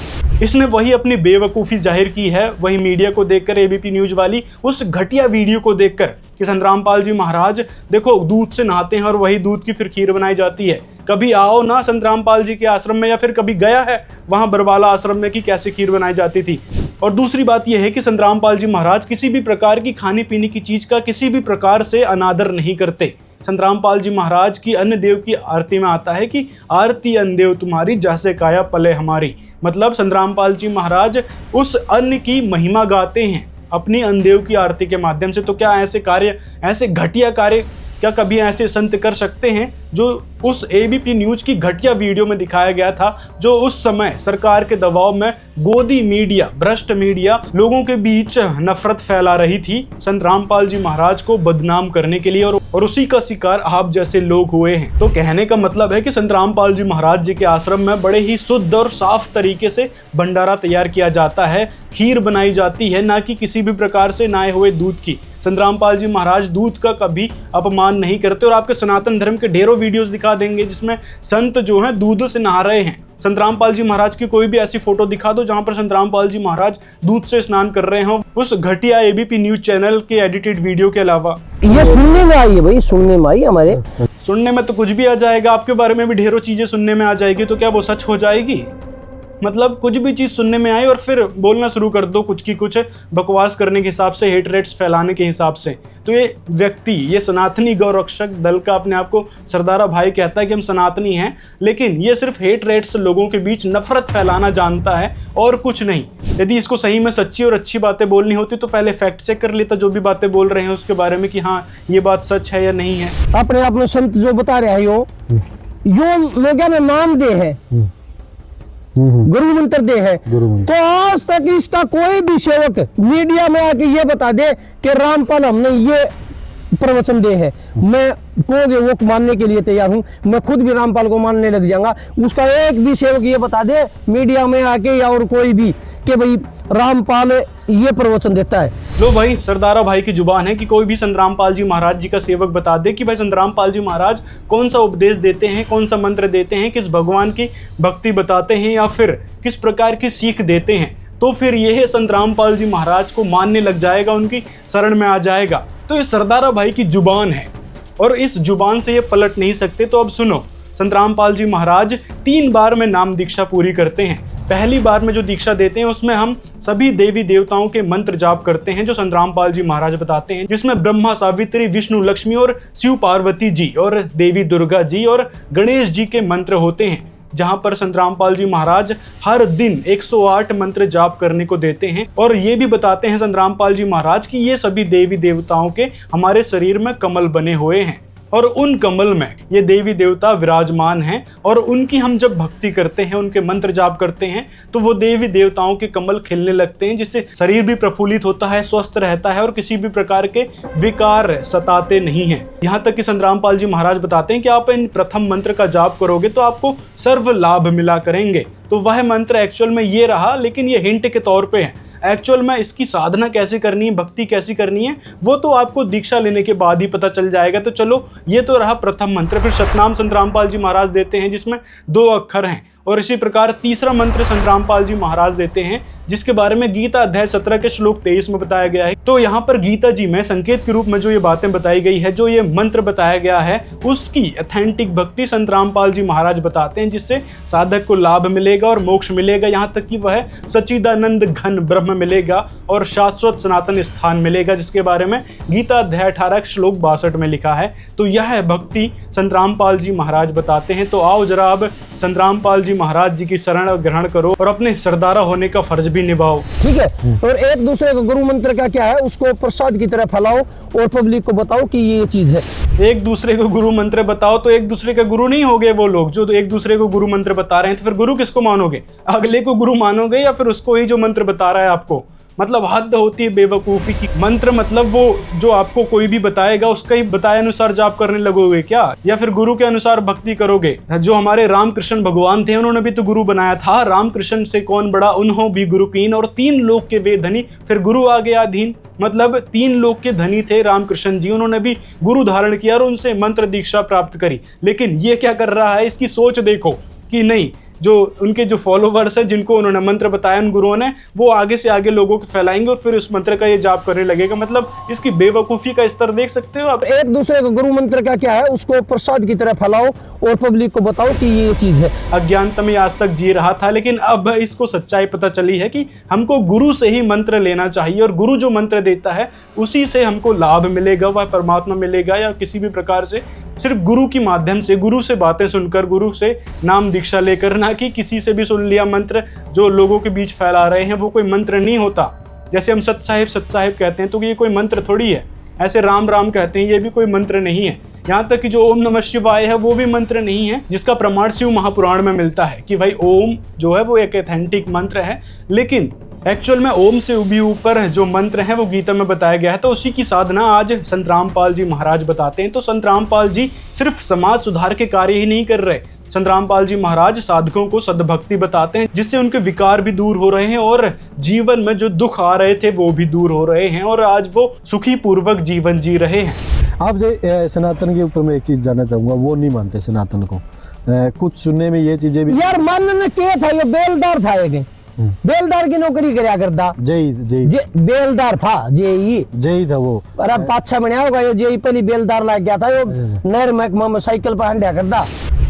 इसने वही अपनी बेवकूफ़ी जाहिर की है, वही मीडिया को देखकर, एबीपी न्यूज वाली उस घटिया वीडियो को देखकर कि संत रामपाल जी महाराज देखो दूध से नहाते हैं और वही दूध की फिर खीर बनाई जाती है। कभी आओ ना संत रामपाल जी के आश्रम में, या फिर कभी गया है वहाँ बरवाला आश्रम में कि कैसे खीर बनाई जाती थी। और दूसरी बात यह है कि संत रामपाल जी महाराज किसी भी प्रकार की खाने पीने की चीज़ का किसी भी प्रकार से अनादर नहीं करते। संत रामपाल जी महाराज की अन्य देव की आरती में आता है कि आरती अन्न देव तुम्हारी जैसे काया पले हमारी। मतलब संत रामपाल जी महाराज उस अन्न की महिमा गाते हैं अपनी अन्न देव की आरती के माध्यम से। तो क्या ऐसे कार्य, ऐसे घटिया कार्य क्या कभी ऐसे संत कर सकते हैं जो उस एबीपी न्यूज की घटिया वीडियो में दिखाया गया था, जो उस समय सरकार के दबाव में गोदी मीडिया, भ्रष्ट मीडिया लोगों के बीच नफरत फैला रही थी संत रामपाल जी महाराज को बदनाम करने के लिए, और उसी का शिकार आप जैसे लोग हुए हैं। तो कहने का मतलब है कि संत रामपाल जी महाराज जी के आश्रम में बड़े ही शुद्ध और साफ तरीके से भंडारा तैयार किया जाता है, खीर बनाई जाती है, ना कि किसी भी प्रकार से नहाए हुए दूध की। संत रामपाल जी महाराज दूध का कभी अपमान नहीं करते, और आपके सनातन धर्म के ढेरों वीडियोस दिखा देंगे जिसमें संत जो हैं दूध से नहा रहे हैं। संत रामपाल जी महाराज की कोई भी ऐसी फोटो दिखा दो जहां पर संत रामपाल जी महाराज दूध से स्नान कर रहे हो, उस घटिया एबीपी न्यूज चैनल के एडिटेड वीडियो के अलावा। ये सुनने में आई है भाई, सुनने में आई हमारे। सुनने में तो कुछ भी आ जाएगा, आपके बारे में भी ढेरों चीजें सुनने में आ जाएगी, तो क्या वो सच हो जाएगी? मतलब कुछ भी चीज़ सुनने में आई और फिर बोलना शुरू कर दो कुछ की कुछ, बकवास करने के हिसाब से, हेट रेट्स फैलाने के हिसाब से। तो ये व्यक्ति, ये सनातनी गौरक्षक दल का अपने आप को सरदारा भाई कहता है कि हम सनातनी हैं, लेकिन ये सिर्फ हेट रेट्स, लोगों के बीच नफरत फैलाना जानता है और कुछ नहीं। यदि इसको सही में सच्ची और अच्छी बातें बोलनी होती तो पहले फैक्ट चेक कर लेता जो भी बातें बोल रहे हैं उसके बारे में, कि हाँ ये बात सच है या नहीं है। अपने आप में संत जो बता रहे हैं यो लोग ने नाम दे है, गुरु मंत्र दे है, तो आज तक इसका कोई भी सेवक मीडिया में आके ये बता दे कि रामपाल हमने ये प्रवचन दे है, मैं कहोगे वो मानने के लिए तैयार हूं, मैं खुद भी रामपाल को मानने लग जाऊंगा। उसका एक भी सेवक ये बता दे मीडिया में आके या और कोई भी कि भाई रामपाल ये प्रवचन देता है। लो भाई, सरदारा भाई की जुबान है कि कोई भी संत रामपाल जी महाराज जी का सेवक बता दे कि भाई संत रामपाल जी महाराज कौन सा उपदेश देते हैं, कौन सा मंत्र देते हैं, किस भगवान की भक्ति बताते हैं या फिर किस प्रकार की सीख देते हैं, तो फिर यह संत रामपाल जी महाराज को मानने लग जाएगा, उनकी शरण में आ जाएगा। तो ये सरदारा भाई की जुबान है और इस जुबान से ये पलट नहीं सकते। तो अब सुनो, संत रामपाल जी महाराज 3 बार में नाम दीक्षा पूरी करते हैं। पहली बार में जो दीक्षा देते हैं उसमें हम सभी देवी देवताओं के मंत्र जाप करते हैं जो संत रामपाल जी महाराज बताते हैं, जिसमें ब्रह्मा, सावित्री, विष्णु, लक्ष्मी और शिव पार्वती जी और देवी दुर्गा जी और गणेश जी के मंत्र होते हैं, जहां पर संत रामपाल जी महाराज हर दिन 108 मंत्र जाप करने को देते हैं। और ये भी बताते हैं संत रामपाल जी महाराज कि ये सभी देवी देवताओं के हमारे शरीर में कमल बने हुए हैं और उन कमल में ये देवी देवता विराजमान हैं, और उनकी हम जब भक्ति करते हैं, उनके मंत्र जाप करते हैं, तो वो देवी देवताओं के कमल खिलने लगते हैं, जिससे शरीर भी प्रफुल्लित होता है, स्वस्थ रहता है और किसी भी प्रकार के विकार सताते नहीं हैं। यहाँ तक कि संत रामपाल जी महाराज बताते हैं कि आप इन प्रथम मंत्र का जाप करोगे तो आपको सर्व लाभ मिला करेंगे। तो वह मंत्र एक्चुअल में ये रहा, लेकिन ये हिंट के तौर पे है। एक्चुअल में इसकी साधना कैसे करनी है, भक्ति कैसी करनी है, वो तो आपको दीक्षा लेने के बाद ही पता चल जाएगा। तो चलो, ये तो रहा प्रथम मंत्र। फिर शतनाम संत रामपाल जी महाराज देते हैं जिसमें 2 अक्षर हैं, और इसी प्रकार तीसरा मंत्र संत रामपाल जी महाराज देते हैं जिसके बारे में गीता अध्याय 17 के श्लोक 23 में बताया गया है। तो यहाँ पर गीता जी में संकेत के रूप में जो ये बातें बताई गई है, जो ये मंत्र बताया गया है, उसकी ऑथेंटिक भक्ति संत रामपाल जी महाराज बताते हैं, जिससे साधक को लाभ मिलेगा और मोक्ष मिलेगा, यहाँ तक कि वह सच्चिदानंद घन ब्रह्म मिलेगा और शाश्वत सनातन स्थान मिलेगा, जिसके बारे में गीता अध्याय 18 श्लोक 62 में लिखा है। तो यह भक्ति संत रामपाल जी महाराज बताते हैं। तो आओ जरा अब संत रामपाल जी महाराज जी की शरण ग्रहण करो और अपने सरदारा होने का फर्ज भी निभाओ। ठीक है, और एक दूसरे का गुरु मंत्र का क्या है उसको प्रसाद की तरह फैलाओ और पब्लिक को बताओ कि ये चीज है। एक दूसरे को गुरु मंत्र बताओ तो एक दूसरे का गुरु नहीं हो गए वो लोग जो एक दूसरे को गुरु मंत्र बता रहे हैं। तो फिर गुरु किसको मानोगे? अगले को गुरु मानोगे या फिर उसको ही जो मंत्र बता रहा है आपको? मतलब हद होती है बेवकूफ़ी की। मंत्र मतलब वो जो आपको कोई भी बताएगा उसका ही बताए अनुसार जाप करने लगोगे क्या, या फिर गुरु के अनुसार भक्ति करोगे? जो हमारे रामकृष्ण भगवान थे उन्होंने भी तो गुरु बनाया था। रामकृष्ण से कौन बड़ा, उन्हों भी गुरु कीन, और 3 लोक के वे धनी, फिर गुरु आ गया अधीन। मतलब 3 लोक के धनी थे रामकृष्ण जी, उन्होंने भी गुरु धारण किया और उनसे मंत्र दीक्षा प्राप्त करी। लेकिन ये क्या कर रहा है, इसकी सोच देखो कि नहीं, जो उनके जो फॉलोवर्स हैं जिनको उन्होंने मंत्र बताया उन गुरुओं ने, वो आगे से आगे लोगों को फैलाएंगे और फिर उस मंत्र का ये जाप करने लगेगा। मतलब इसकी बेवकूफ़ी का स्तर देख सकते हो आप। एक दूसरे का गुरु मंत्र का क्या है उसको प्रसाद की तरह फैलाओ और पब्लिक को बताओ कि ये चीज है। अज्ञानता में आज तक जी रहा था, लेकिन अब इसको सच्चाई पता चली है कि हमको गुरु से ही मंत्र लेना चाहिए, और गुरु जो मंत्र देता है उसी से हमको लाभ मिलेगा, वह परमात्मा मिलेगा, या किसी भी प्रकार से सिर्फ गुरु के माध्यम से, गुरु से बातें सुनकर, गुरु से नाम दीक्षा लेकर, ना कि किसी से भी सुन लिया मंत्र जो लोगों के बीच फैला रहे हैं। वो कोई मंत्र नहीं होता। जैसे हम सत साहिब कहते हैं तो ये कोई मंत्र थोड़ी है। ऐसे राम राम कहते हैं, ये भी कोई मंत्र नहीं है। यहाँ तक कि जो ओम नमः शिवाय है वो भी मंत्र नहीं है, जिसका प्रमाण शिव महापुराण में मिलता है कि भाई ओम जो है वो एक एथेंटिक मंत्र है, लेकिन एक्चुअल में ओम से भी ऊपर जो मंत्र है वो गीता में बताया गया है। तो उसी की साधना आज संत रामपाल जी महाराज बताते हैं। तो संत रामपाल जी सिर्फ समाज सुधार के कार्य ही नहीं कर रहे, संत रामपाल जी महाराज साधकों को सद्भक्ति बताते हैं, जिससे उनके विकार भी दूर हो रहे हैं और जीवन में जो दुख आ रहे थे वो भी दूर हो रहे हैं और आज वो सुखी पूर्वक जीवन जी रहे हैं। आप जो सनातन के ऊपर मैं एक चीज जानना चाहूंगा, वो नहीं मानते सनातन को, कुछ सुनने में ये चीजें भी यार मानने क्या था, ये बेलदार था, एक बेलदार की नौकरी करया करता, बेलदार था, जेई था वो। अरे 5-6 महीने होगा ये जेई पहली बेलदार लाग गया था, यो नहर महकमा में साइकिल पर हंडिया करता।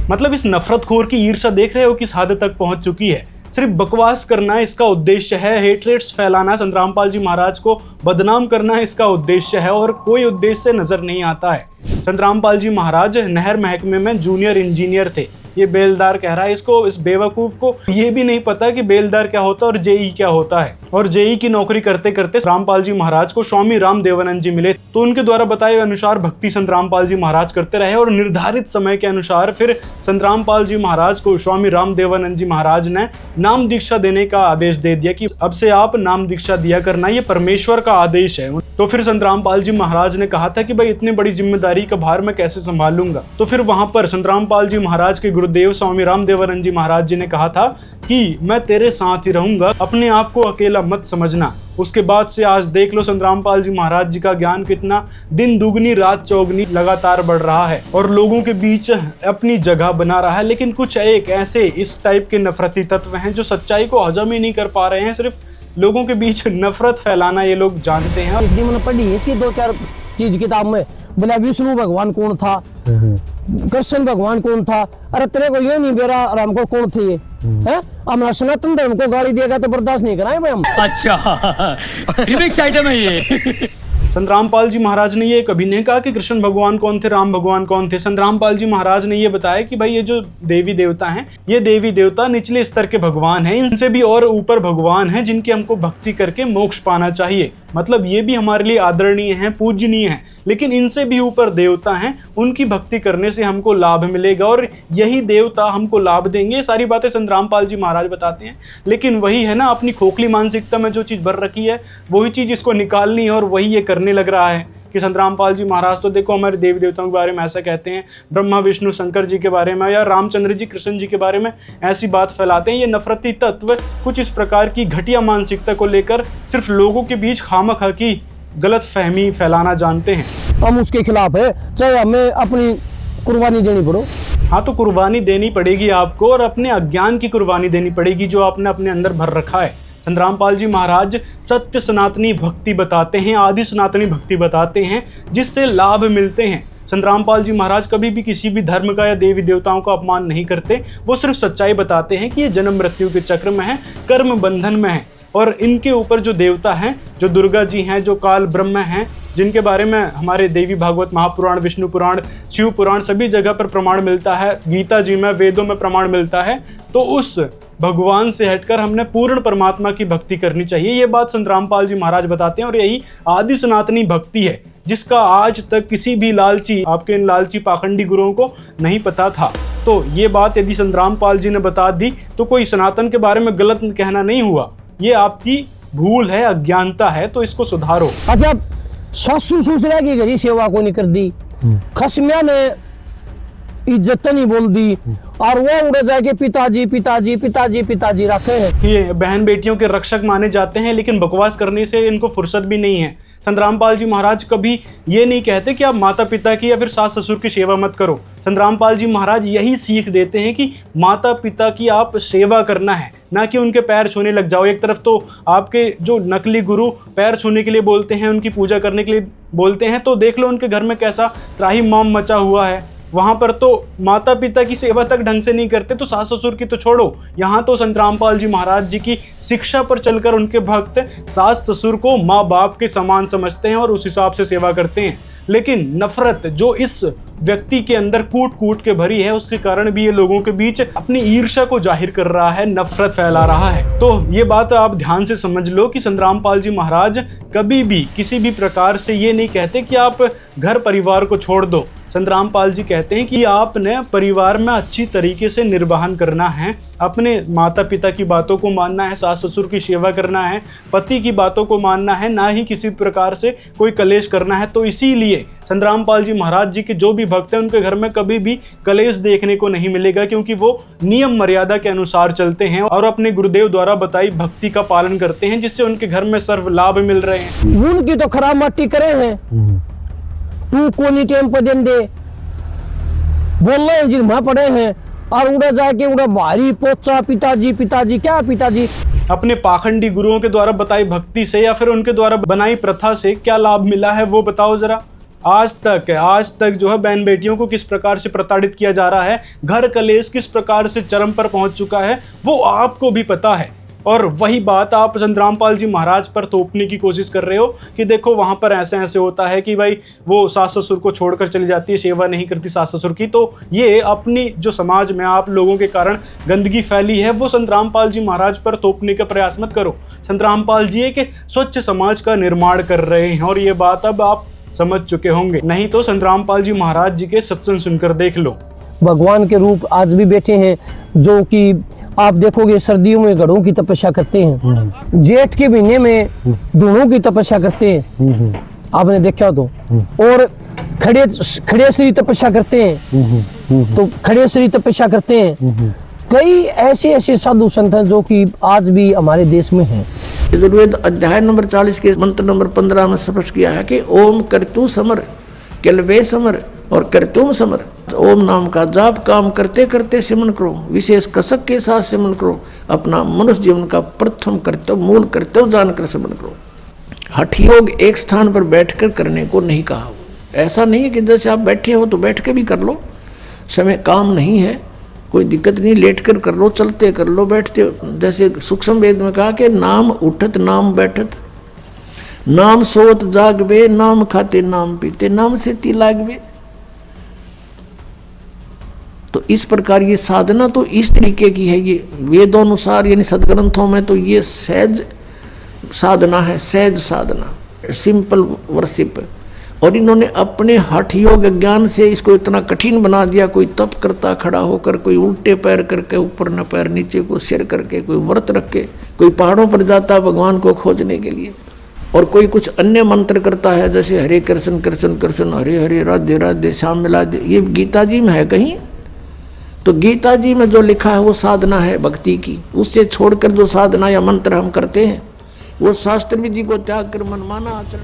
मतलब इस नफरतखोर की ईर्ष्या देख रहे हो किस हद तक पहुंच चुकी है। सिर्फ बकवास करना इसका उद्देश्य है, हेटरेट्स फैलाना, संत रामपाल जी महाराज को बदनाम करना इसका उद्देश्य है और कोई उद्देश्य नजर नहीं आता है। संत रामपाल जी महाराज नहर महकमे में जूनियर इंजीनियर थे, ये बेलदार कह रहा है इसको, इस बेवकूफ को ये भी नहीं पता कि बेलदार क्या होता है और जेई क्या होता है। और जेई की नौकरी करते करते रामपाल जी महाराज को स्वामी राम देवानंद जी मिले, तो उनके द्वारा बताए अनुसार भक्ति संत रामपाल जी महाराज करते रहे और निर्धारित समय के अनुसार फिर संत रामपाल जी महाराज को स्वामी राम देवानंद जी महाराज ने नाम दीक्षा देने का आदेश दे दिया कि अब से आप नाम दीक्षा दिया करना, ये परमेश्वर का आदेश है। तो फिर संत रामपाल जी महाराज ने कहा था कि भाई इतनी बड़ी जिम्मेदारी का भार मैं कैसे संभालूंगा। तो फिर वहां पर संत रामपाल जी महाराज के गुरुदेव स्वामी राम देवानंद जी महाराज जी ने कहा था कि मैं तेरे साथ ही रहूंगा, अपने आप को अकेला मत समझना। उसके बाद से आज देख लो संत रामपाल जी महाराज जी का ज्ञान कितना दिन दुगनी रात चौगनी लगातार बढ़ रहा है और लोगों के बीच अपनी जगह बना रहा है। लेकिन कुछ एक ऐसे इस टाइप के नफरती तत्व हैं जो सच्चाई को हजम ही नहीं कर पा रहे हैं, सिर्फ लोगों के बीच नफरत फैलाना ये लोग जानते हैं। मैंने पढ़ी है इसकी 2-4 चीज किताब में, बोला विष्णु भगवान कौन था, कृष्ण भगवान कौन था, अरे तेरे को ये नहीं बेरा और हमको कौन थे ये है, हमारा सनातन धर्म को गाली देगा तो बर्दाश्त नहीं कराए भाई हम। अच्छा रिमिक्स आइटम है ये। संत रामपाल जी महाराज ने ये कभी नहीं कहा कि कृष्ण भगवान कौन थे, राम भगवान कौन थे। संत रामपाल जी महाराज ने ये बताया कि भाई ये जो देवी देवता हैं, ये देवी देवता निचले स्तर के भगवान हैं, इनसे भी और ऊपर भगवान हैं जिनकी हमको भक्ति करके मोक्ष पाना चाहिए। मतलब ये भी हमारे लिए आदरणीय हैं, पूजनीय हैं, लेकिन इनसे भी ऊपर देवता हैं, उनकी भक्ति करने से हमको लाभ मिलेगा और यही देवता हमको लाभ देंगे। सारी बातें संत रामपाल जी महाराज बताते हैं, लेकिन वही है ना, अपनी खोखली मानसिकता में जो चीज़ भर रखी है वही चीज़ इसको निकालनी है और वही ये करने लग रहा है कि संत रामपाल जी महाराज तो देखो हमारे देवी देवताओं के बारे में ऐसा कहते हैं, ब्रह्मा विष्णु शंकर जी के बारे में या रामचंद्र जी कृष्ण जी के बारे में ऐसी बात फैलाते हैं। ये नफरती तत्व कुछ इस प्रकार की घटिया मानसिकता को लेकर सिर्फ लोगों के बीच खामखा की गलत फहमी फैलाना जानते हैं। हम उसके खिलाफ है, चाहे हमें अपनी कुर्बानी देनी पड़ो। हाँ, तो कुर्बानी देनी पड़ेगी आपको और अपने अज्ञान की कुर्बानी देनी पड़ेगी जो आपने अपने अंदर भर रखा है। संत रामपाल जी महाराज सत्य सनातनी भक्ति बताते हैं, आदि सनातनी भक्ति बताते हैं, जिससे लाभ मिलते हैं। संत रामपाल जी महाराज कभी भी किसी भी धर्म का या देवी देवताओं का अपमान नहीं करते, वो सिर्फ सच्चाई बताते हैं कि ये जन्म मृत्यु के चक्र में है, कर्म बंधन में है। और इनके ऊपर जो देवता हैं, जो दुर्गा जी हैं, जो काल ब्रह्म हैं, जिनके बारे में हमारे देवी भागवत महापुराण, विष्णु पुराण, शिव पुराण सभी जगह पर प्रमाण मिलता है, गीता जी में, वेदों में प्रमाण मिलता है, तो उस भगवान से हटकर हमने पूर्ण परमात्मा की भक्ति करनी चाहिए। ये बात संत रामपाल जी महाराज बताते हैं और यही आदि सनातनी भक्ति है, जिसका आज तक किसी भी लालची, आपके इन लालची पाखंडी गुरुओं को नहीं पता था। तो ये बात यदि संत रामपाल जी ने बता दी तो कोई सनातन के बारे में गलत कहना नहीं हुआ, ये आपकी भूल है, अज्ञानता है, तो इसको सुधारो। अच्छा, सासू ससुरा की घरी सेवा को नहीं कर दी, खसमिया ने इज्जत नहीं बोल दी और वो उड़े जाके पिताजी पिताजी पिताजी पिताजी रखे हैं। ये बहन बेटियों के रक्षक माने जाते हैं, लेकिन बकवास करने से इनको फुर्सत भी नहीं है। संत रामपाल जी महाराज कभी ये नहीं कहते कि आप माता पिता की या फिर सास ससुर की सेवा मत करो। संत रामपाल जी महाराज यही सीख देते हैं कि माता पिता की आप सेवा करना है, ना कि उनके पैर छूने लग जाओ। एक तरफ तो आपके जो नकली गुरु पैर छूने के लिए बोलते हैं, उनकी पूजा करने के लिए बोलते हैं, तो देख लो उनके घर में कैसा त्राहिमाम मचा हुआ है। वहाँ पर तो माता पिता की सेवा तक ढंग से नहीं करते, तो सास ससुर की तो छोड़ो, यहाँ तो संत रामपाल जी महाराज जी की शिक्षा पर चलकर उनके भक्त सास ससुर को माँ बाप के समान समझते हैं और उस हिसाब से सेवा करते हैं। लेकिन नफरत जो इस व्यक्ति के अंदर कूट कूट के भरी है, उसके कारण भी ये लोगों के बीच अपनी ईर्ष्या को जाहिर कर रहा है, नफरत फैला रहा है। तो ये बात आप ध्यान से समझ लो कि संत रामपाल जी महाराज कभी भी किसी भी प्रकार से ये नहीं कहते कि आप घर परिवार को छोड़ दो। संत रामपाल जी कहते हैं कि आपने परिवार में अच्छी तरीके से निर्वहन करना है, अपने माता पिता की बातों को मानना है, सास ससुर की सेवा करना है, पति की बातों को मानना है, ना ही किसी प्रकार से कोई कलेश करना है। तो इसीलिए संत रामपाल जी महाराज जी के जो भी भक्त हैं उनके घर में कभी भी कलेश देखने को नहीं मिलेगा, क्योंकि वो नियम मर्यादा के अनुसार चलते हैं और अपने गुरुदेव द्वारा बताई भक्ति का पालन करते हैं, जिससे उनके घर में सर्व लाभ मिल रहे हैं। उनकी तो खराब मट्टी करे हैं, तू कोनी टेम पे देन दे बोल रहे हैं जिन पड़े हैं और उड़ा जाके उड़ा भारी पोचा पिताजी पिताजी क्या पिताजी। अपने पाखंडी गुरुओं के द्वारा बताई भक्ति से या फिर उनके द्वारा बनाई प्रथा से क्या लाभ मिला है वो बताओ जरा। आज तक जो है बहन बेटियों को किस प्रकार से प्रताड़ित किया जा रहा है, घर कलेश किस प्रकार से चरम पर पहुंच चुका है, वो आपको भी पता है। और वही बात आप संत रामपाल जी महाराज पर थोपने की कोशिश कर रहे हो कि देखो वहाँ पर ऐसे ऐसे होता है कि भाई वो सास ससुर को छोड़कर चली जाती है, सेवा नहीं करती सास ससुर की। तो ये अपनी जो समाज में आप लोगों के कारण गंदगी फैली है वो संत रामपाल जी महाराज पर थोपने का प्रयास मत करो। संत रामपाल जी एक स्वच्छ समाज का निर्माण कर रहे हैं और ये बात अब आप समझ चुके होंगे, नहीं तो संत रामपाल जी महाराज जी के सत्संग सुनकर देख लो। भगवान के रूप आज भी बैठे हैं, जो कि आप देखोगे सर्दियों में घड़ों की तपस्या करते हैं, जेठ के महीने में धुनों की तपस्या करते हैं, आपने देखा तो, और खड़े श्री तपस्या करते हैं, तो खड़े श्री तपस्या करते हैं। कई ऐसे साधु संत हैं जो कि आज भी हमारे देश में हैं। यजुर्वेद अध्याय नंबर 40 के मंत्र नंबर 15 में स्पष्ट किया है कि ओम कर्तु समर केलवे समर और कर्तुम समर। ओम नाम का जाप काम करते करते सिमरन करो, विशेष कसक के साथ सिमरन करो, अपना मनुष्य जीवन का प्रथम कर्तव्य मूल कर्तव्य जानकर सिमरन करो। हठ योग एक स्थान पर बैठकर करने को नहीं कहा। ऐसा नहीं है कि जैसे आप बैठे हो तो बैठ के भी कर लो, समय काम नहीं है, कोई दिक्कत नहीं, लेट कर कर लो, चलते कर लो, बैठते। जैसे सूक्ष्म वेद में कहा कि नाम उठत नाम बैठत, नाम सोत जागवे, नाम खाते नाम पीते, नाम से ती लागवे। तो इस प्रकार ये साधना तो इस तरीके की है, ये वेदों अनुसार यानी सदग्रंथों में तो ये सहज साधना है, सहज साधना, सिंपल वर्शिप। और इन्होंने अपने हठ योग ज्ञान से इसको इतना कठिन बना दिया। कोई तप करता खड़ा होकर, कोई उल्टे पैर करके, ऊपर न पैर नीचे को सिर करके, कोई व्रत रख के, कोई पहाड़ों पर जाता भगवान को खोजने के लिए, और कोई कुछ अन्य मंत्र करता है जैसे हरे कृष्ण कृष्ण कृष्ण हरे हरे राधे राधे श्याम मिला दे। ये गीता जी में है कहीं? तो गीता जी में जो लिखा है वो साधना है भक्ति की। उससे छोड़कर जो साधना या मंत्र हम करते हैं वो शास्त्र विधि को त्याग कर मनमाना आचरण।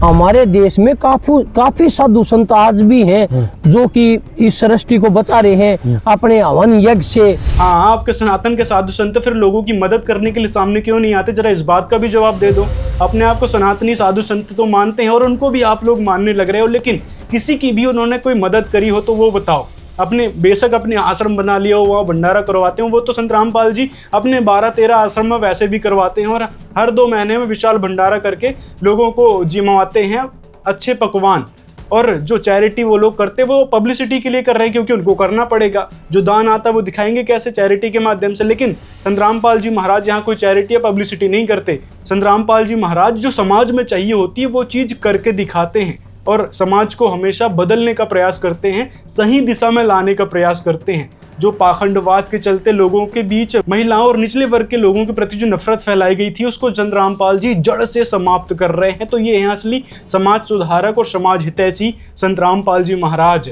हमारे देश में काफी साधु संत आज भी हैं जो कि इस सृष्टि को बचा रहे हैं अपने हवन यज्ञ से। हाँ, आपके सनातन के साधु संत फिर लोगों की मदद करने के लिए सामने क्यों नहीं आते? जरा इस बात का भी जवाब दे दो। अपने आप को सनातनी साधु संत तो मानते हैं और उनको भी आप लोग मानने लग रहे हो, लेकिन किसी की भी उन्होंने कोई मदद करी हो तो वो बताओ। अपने बेशक अपने आश्रम बना लिया हो, वहाँ भंडारा करवाते हो, वो तो संत रामपाल जी अपने 12-13 आश्रम में वैसे भी करवाते हैं और हर 2 महीने में विशाल भंडारा करके लोगों को जिमाते हैं अच्छे पकवान। और जो चैरिटी वो लोग करते हैं वो पब्लिसिटी के लिए कर रहे हैं, क्योंकि उनको करना पड़ेगा। जो दान आता है वो दिखाएंगे कैसे? चैरिटी के माध्यम से। लेकिन संत रामपाल जी महाराज यहाँ कोई चैरिटी या पब्लिसिटी नहीं करते। संत रामपाल जी महाराज जो समाज में चाहिए होती है वो चीज़ करके दिखाते हैं और समाज को हमेशा बदलने का प्रयास करते हैं, सही दिशा में लाने का प्रयास करते हैं। जो पाखंडवाद के चलते लोगों के बीच महिलाओं और निचले वर्ग के लोगों के प्रति जो नफरत फैलाई गई थी उसको संत रामपाल जी जड़ से समाप्त कर रहे हैं। तो ये हैं असली समाज सुधारक और समाज हितैषी संत रामपाल जी महाराज।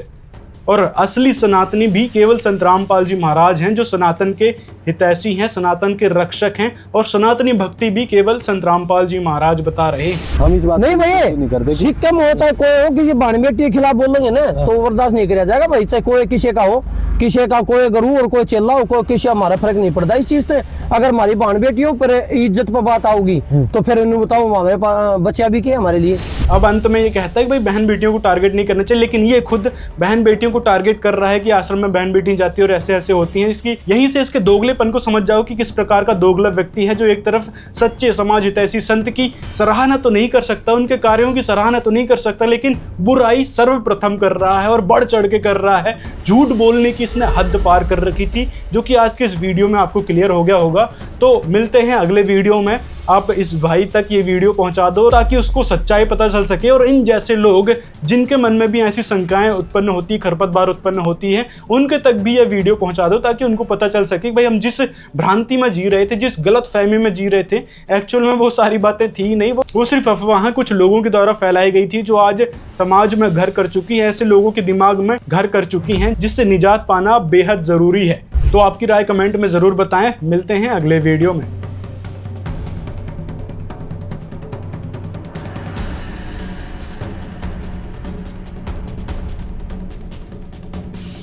और असली सनातनी भी केवल संत रामपाल जी महाराज हैं, जो सनातन के हितैषी हैं, सनातन के रक्षक हैं। और सनातनी भक्ति भी केवल संत रामपाल जी महाराज बता रहे हैं। हम इस बात नहीं भाई, सिक्कम हो चाहे कोई हो, किसी बाण बेटी के खिलाफ बोलोगे ना तो बर्दाश्त नहीं किया जाएगा भाई। चाहे कोई किसी का हो, किसी का कोई गुरु और कोई चेला हो, कोई किसी, हमारा फर्क नहीं पड़ता इस चीज से। अगर हमारी बाण बेटियों पर इज्जत पर बात आओगी तो फिर उन्हें बताओ हमारे बच्चा भी क्या हमारे लिए। अब अंत में ये कहता है कि भाई बहन बेटियों को टारगेट नहीं करना चाहिए, लेकिन ये खुद बहन बेटियों को टारगेट कर रहा है कि आश्रम में बहन बेटी जाती है और ऐसे ऐसे होती हैं। इसकी यहीं से इसके दोगलेपन को समझ जाओ कि किस प्रकार का दोगला व्यक्ति है, जो एक तरफ सच्चे समाज हितैषी संत की सराहना तो नहीं कर सकता, उनके कार्यों की सराहना तो नहीं कर सकता, लेकिन बुराई सर्वप्रथम कर रहा है और बढ़ चढ़ के कर रहा है। झूठ बोलने की इसने हद पार कर रखी थी, जो कि आज के इस वीडियो में आपको क्लियर हो गया होगा। तो मिलते हैं अगले वीडियो में। आप इस भाई तक ये वीडियो पहुंचा दो ताकि उसको सच्चाई पता चल सके, और इन जैसे लोग जिनके मन में भी ऐसी शंकाएं उत्पन्न होती, खरपतवार उत्पन्न होती है, उनके तक भी ये वीडियो पहुंचा दो ताकि उनको पता चल सके भाई हम जिस भ्रांति में जी रहे थे, जिस गलत फहमी में जी रहे थे, एक्चुअल में वो सारी बातें थी नहीं, वो सिर्फ अफवाह कुछ लोगों के द्वारा फैलाई गई थी जो आज समाज में घर कर चुकी है, ऐसे लोगों के दिमाग में घर कर चुकी हैं जिससे निजात पाना बेहद जरूरी है। तो आपकी राय कमेंट में जरूर बताएं। मिलते हैं अगले वीडियो में।